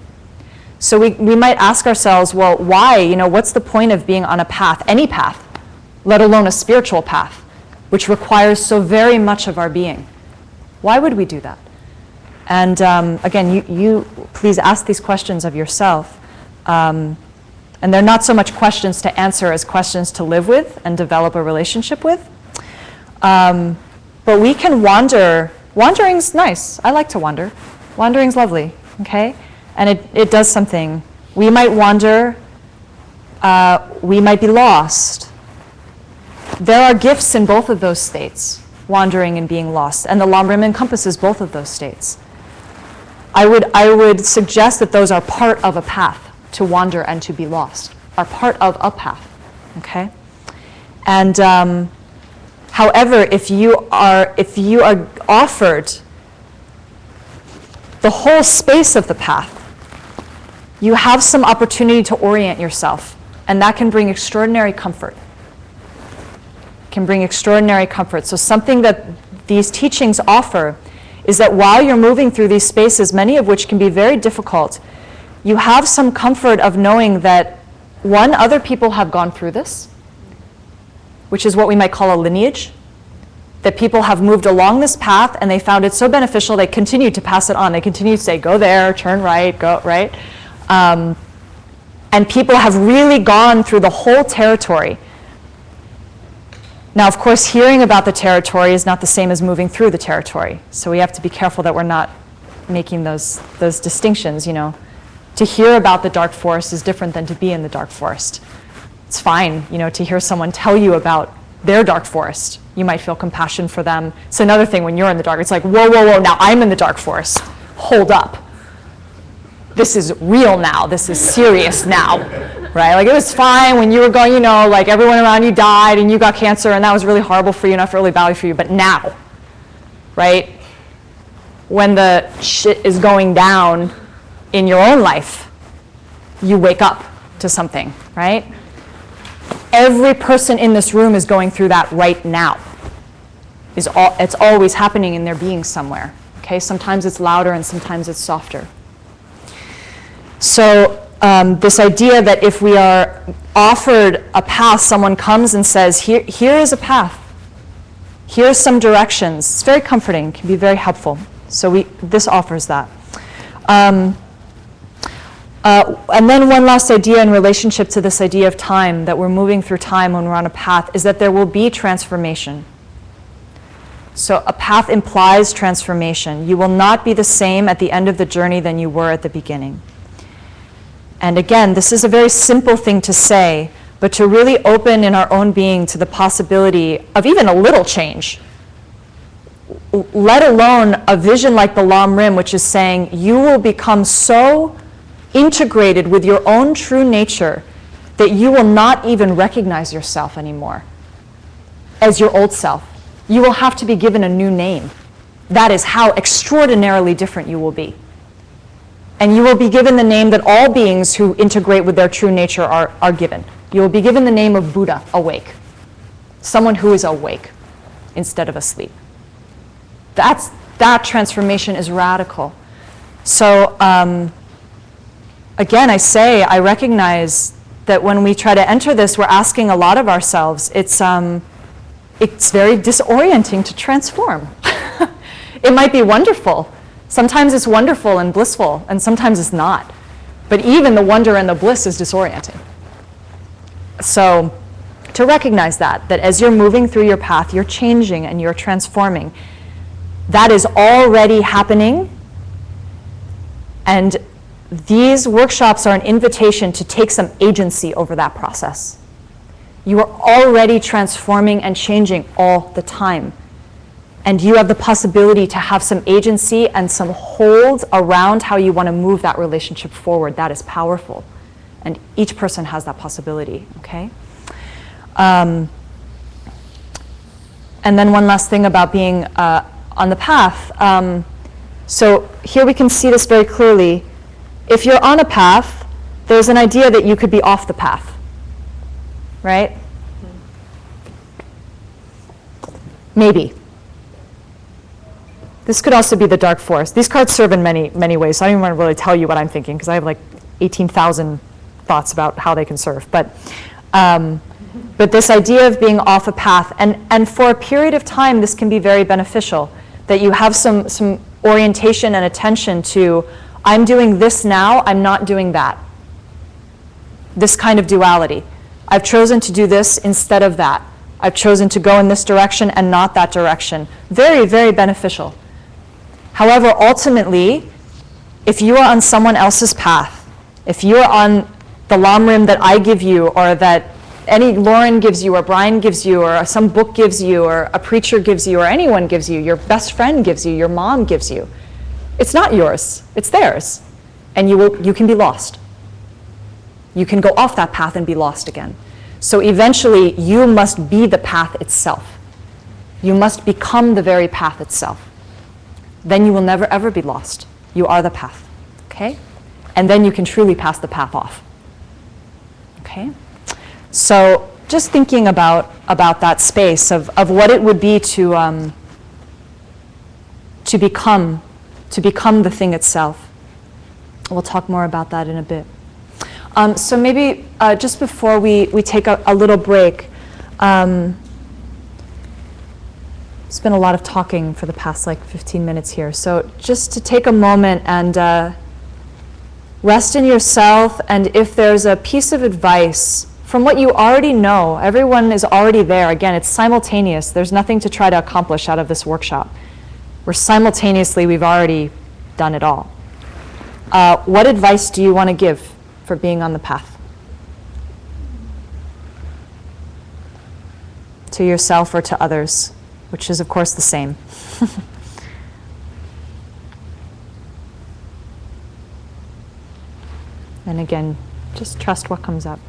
So we might ask ourselves, well, why? You know, what's the point of being on a path, any path, let alone a spiritual path, which requires so very much of our being? Why would we do that? And again, you please ask these questions of yourself. And they're not so much questions to answer as questions to live with and develop a relationship with. But we can wander. Wandering's nice. I like to wander. Wandering's lovely, okay? And it does something. We might wander. We might be lost. There are gifts in both of those states, wandering and being lost. And the Lam Rim encompasses both of those states. I would suggest that those are part of a path, to wander and to be lost, are part of a path, okay? And however, if you are offered the whole space of the path, you have some opportunity to orient yourself, and that can bring extraordinary comfort. Can bring extraordinary comfort. So something that these teachings offer is that while you're moving through these spaces, many of which can be very difficult, you have some comfort of knowing that, one, other people have gone through this, which is what we might call a lineage, that people have moved along this path and they found it so beneficial they continue to pass it on. They continue to say, go there, turn right, go right. And people have really gone through the whole territory. Now, of course, hearing about the territory is not the same as moving through the territory. So we have to be careful that we're not making those distinctions, you know. To hear about the dark forest is different than to be in the dark forest. It's fine, you know, to hear someone tell you about their dark forest. You might feel compassion for them. It's another thing when you're in the dark. It's like, whoa, whoa, whoa, now I'm in the dark forest. Hold up. This is real now. This is serious now, right? Like, it was fine when you were going, you know, like everyone around you died and you got cancer and that was really horrible for you, not really badly for you, but now, right? When the shit is going down in your own life, you wake up to something, right? Every person in this room is going through that right now. It's always happening in their being somewhere, okay? Sometimes it's louder and sometimes it's softer. So this idea that if we are offered a path, someone comes and says, here is a path. Here's some directions. It's very comforting, can be very helpful. So this offers that. And then one last idea in relationship to this idea of time, that we're moving through time when we're on a path, is that there will be transformation. So a path implies transformation. You will not be the same at the end of the journey than you were at the beginning. And again, this is a very simple thing to say, but to really open in our own being to the possibility of even a little change, let alone a vision like the Lam Rim, which is saying you will become so integrated with your own true nature that you will not even recognize yourself anymore as your old self. You will have to be given a new name. That is how extraordinarily different you will be. And you will be given the name that all beings who integrate with their true nature are given. You will be given the name of Buddha, awake. Someone who is awake instead of asleep. That transformation is radical. So again, I recognize that when we try to enter this, we're asking a lot of ourselves. It's very disorienting to transform. It might be wonderful. Sometimes it's wonderful and blissful, and sometimes it's not. But even the wonder and the bliss is disorienting. So to recognize that as you're moving through your path, you're changing and you're transforming. That is already happening. And these workshops are an invitation to take some agency over that process. You are already transforming and changing all the time. And you have the possibility to have some agency and some hold around how you want to move that relationship forward. That is powerful. And each person has that possibility, okay? And then one last thing about being on the path. So here we can see this very clearly. If you're on a path, there's an idea that you could be off the path, right? Maybe. This could also be the dark forest. These cards serve in many, many ways, so I don't even want to really tell you what I'm thinking, because I have like 18,000 thoughts about how they can serve. But this idea of being off a path, and for a period of time, this can be very beneficial, that you have some orientation and attention to, I'm doing this now, I'm not doing that. This kind of duality. I've chosen to do this instead of that. I've chosen to go in this direction and not that direction. Very, very beneficial. However, ultimately, if you are on someone else's path, if you are on the lamrim that I give you, or that any Lauren gives you, or Brian gives you, or some book gives you, or a preacher gives you, or anyone gives you, your best friend gives you, your mom gives you, it's not yours, it's theirs. And you can be lost. You can go off that path and be lost again. So eventually, you must be the path itself. You must become the very path itself. Then you will never ever be lost. You are the path, okay? And then you can truly pass the path off, okay? So just thinking about that space of what it would be to become the thing itself. We'll talk more about that in a bit. So maybe just before we take a little break, it's been a lot of talking for the past like 15 minutes here. So just to take a moment and rest in yourself, and if there's a piece of advice from what you already know, everyone is already there. Again, it's simultaneous. There's nothing to try to accomplish out of this workshop. We've already done it all. What advice do you want to give for being on the path? To yourself or to others, which is of course the same. And again, just trust what comes up.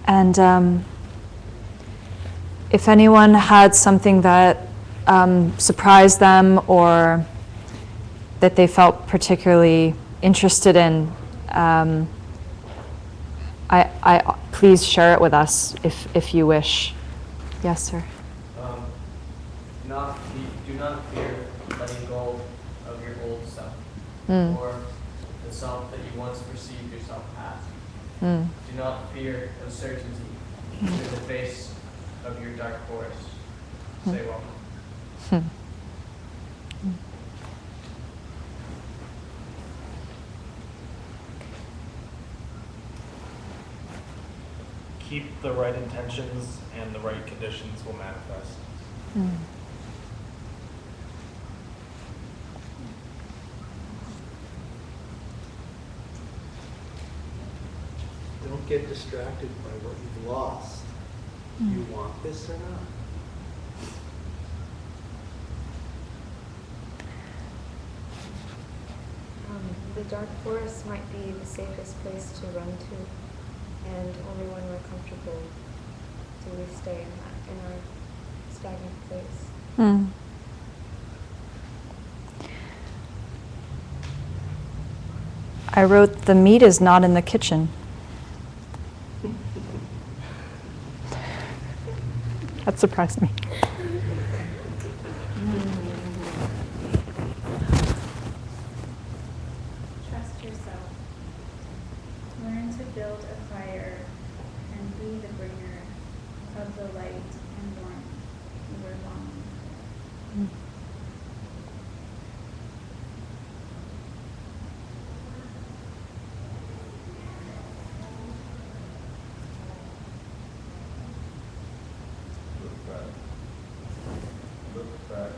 And if anyone had something that surprised them or that they felt particularly interested in, I please share it with us if you wish. Yes, sir. Do not fear letting go of your old self, Mm. or the self that you once perceived yourself as. Mm. Do not fear uncertainty in the face of your dark forest. Say welcome. Keep the right intentions and the right conditions will manifest. Mm. Don't get distracted by what you've lost. Do you want this or not? The dark forest might be the safest place to run to, and only when we're comfortable do we stay in our stagnant place. Mm. I wrote, the meat is not in the kitchen. That surprised me. Trust yourself. Learn to build a fire and be the bringer of the light and warmth you were longing for. Look back. Look back.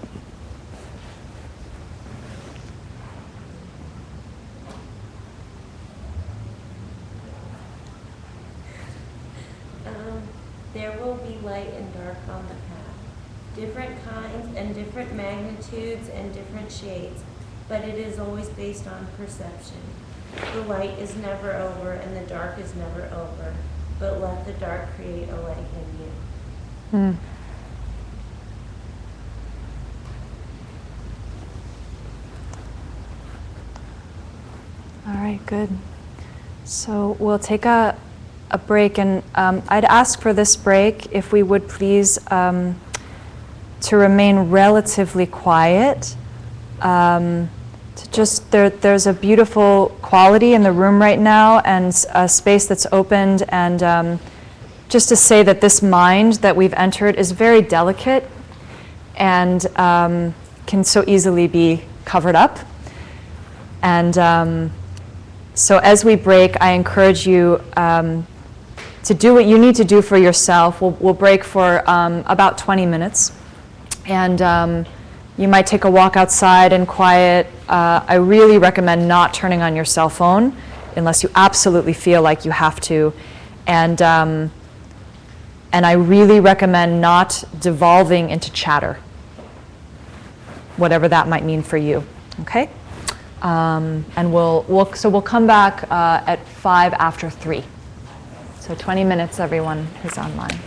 There will be light and dark on the path, different kinds and different magnitudes and different shades, but it is always based on perception. The light is never over and the dark is never over, but let the dark create a light in you. Mm. All right, good. So we'll take a break, and I'd ask for this break if we would please to remain relatively quiet. To just there's a beautiful quality in the room right now, and a space that's opened, and just to say that this mind that we've entered is very delicate and can so easily be covered up. And so as we break, I encourage you to do what you need to do for yourself. We'll break for about 20 minutes. And you might take a walk outside in quiet. I really recommend not turning on your cell phone unless you absolutely feel like you have to. And I really recommend not devolving into chatter, whatever that might mean for you, okay? And we'll come back at 5 after 3. So 20 minutes, everyone who's online.